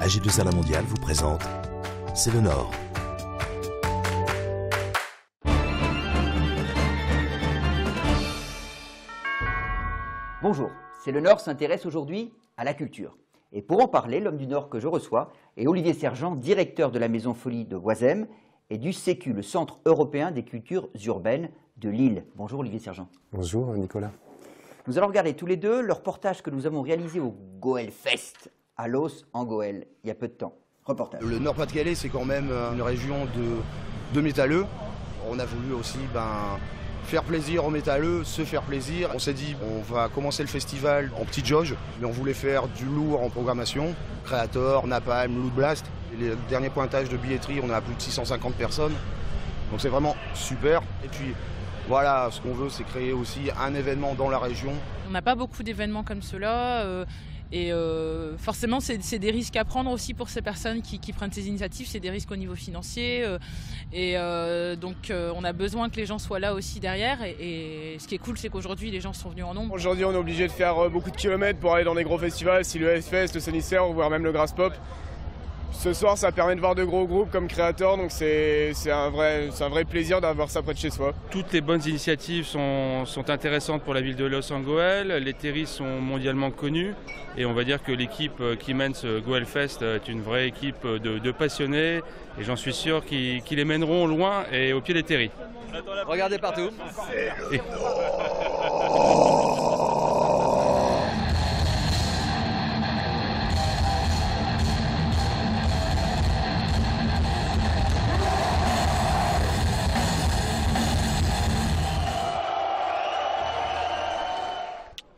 AG2R La Mondiale vous présente C'est le Nord. Bonjour, C'est le Nord s'intéresse aujourd'hui à la culture. Et pour en parler, l'homme du Nord que je reçois est Olivier Sergent, directeur de la Maison Folie de Oisem et du CECU, le Centre européen des cultures urbaines de Lille. Bonjour Olivier Sergent. Bonjour Nicolas. Nous allons regarder tous les deux le reportage que nous avons réalisé au Goël Fest à Los en Goël il y a peu de temps. Reportage. Le Nord-Pas-de-Calais, c'est quand même une région de métalleux. On a voulu aussi faire plaisir aux métalleux, se faire plaisir. On s'est dit, on va commencer le festival en petite jauge, mais on voulait faire du lourd en programmation. Creator, Napalm, Loot Blast. Et les derniers pointages de billetterie, on a plus de 650 personnes. Donc c'est vraiment super. Et puis voilà, ce qu'on veut, c'est créer aussi un événement dans la région. On n'a pas beaucoup d'événements comme cela. Forcément, c'est des risques à prendre aussi pour ces personnes qui prennent ces initiatives. C'est des risques au niveau financier. Donc, on a besoin que les gens soient là aussi derrière. Et ce qui est cool, c'est qu'aujourd'hui, les gens sont venus en nombre. Aujourd'hui, on est obligé de faire beaucoup de kilomètres pour aller dans des gros festivals, si le Hellfest, le Sonicer, voire même le Grass Pop. Ce soir, ça permet de voir de gros groupes comme Creator, donc c'est un vrai plaisir d'avoir ça près de chez soi. Toutes les bonnes initiatives sont intéressantes pour la ville de Los en Goël. Les terris sont mondialement connus et on va dire que l'équipe qui mène ce Goël Fest est une vraie équipe de passionnés et j'en suis sûr qu'ils les mèneront loin et au pied des terris. Regardez partout.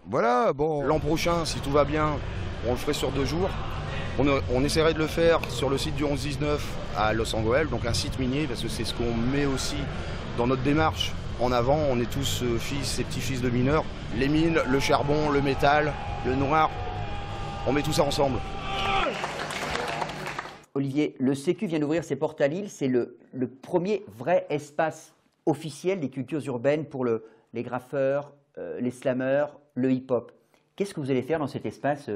Voilà, bon, l'an prochain, si tout va bien, on le ferait sur 2 jours. On essaierait de le faire sur le site du 11-19 à Los en Goël, donc un site minier, parce que c'est ce qu'on met aussi dans notre démarche en avant. On est tous fils et petits-fils de mineurs. Les mines, le charbon, le métal, le noir, on met tout ça ensemble. Olivier, le CECU vient d'ouvrir ses portes à Lille. C'est le premier vrai espace officiel des cultures urbaines pour les graffeurs, les slammers, le hip-hop. Qu'est-ce que vous allez faire dans cet espace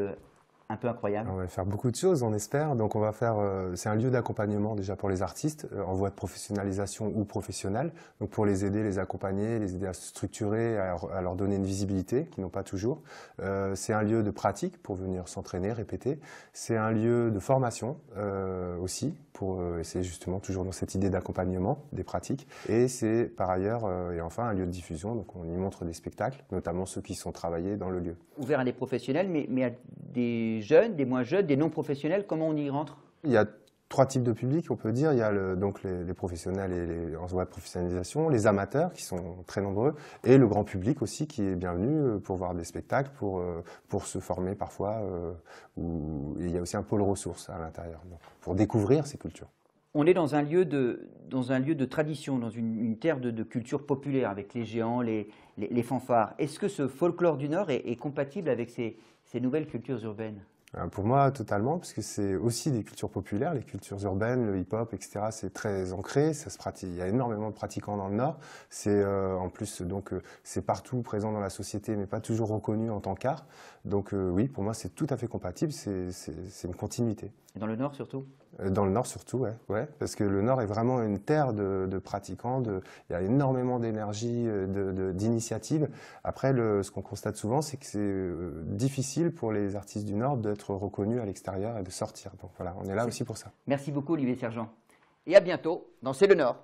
un peu incroyable? On va faire beaucoup de choses, on espère. Donc on va faire, c'est un lieu d'accompagnement déjà pour les artistes en voie de professionnalisation ou professionnelle. Donc pour les aider, les accompagner, les aider à se structurer, à leur donner une visibilité qu'ils n'ont pas toujours. C'est un lieu de pratique pour venir s'entraîner, répéter. C'est un lieu de formation aussi pour essayer justement toujours dans cette idée d'accompagnement des pratiques. Et c'est par ailleurs et enfin un lieu de diffusion. Donc on y montre des spectacles, notamment ceux qui sont travaillés dans le lieu. Ouvert à des professionnels, mais à des jeunes, des moins jeunes, des non-professionnels, comment on y rentre? Il y a 3 types de publics, on peut dire. Il y a donc les professionnels et en voie de professionnalisation, les amateurs qui sont très nombreux, et le grand public aussi qui est bienvenu pour voir des spectacles, pour se former parfois. Il y a aussi un pôle ressources à l'intérieur, pour découvrir ces cultures. On est dans un lieu de tradition, dans une terre de culture populaire, avec les géants, les fanfares. Est-ce que ce folklore du Nord est compatible avec ces nouvelles cultures urbaines? Pour moi, totalement, parce que c'est aussi des cultures populaires, les cultures urbaines, le hip-hop, etc. C'est très ancré, ça se pratique. Il y a énormément de pratiquants dans le Nord. C'est en plus donc c'est partout présent dans la société, mais pas toujours reconnu en tant qu'art. Donc oui, pour moi, c'est tout à fait compatible. C'est une continuité. Et dans le Nord surtout? Dans le Nord surtout, ouais, parce que le Nord est vraiment une terre de pratiquants. Il y a énormément d'énergie, d'initiatives. Après, ce qu'on constate souvent, c'est que c'est difficile pour les artistes du Nord d'être reconnus à l'extérieur et de sortir. Donc voilà, on est là aussi pour ça. Merci beaucoup Olivier Sergent. Et à bientôt dans C'est le Nord.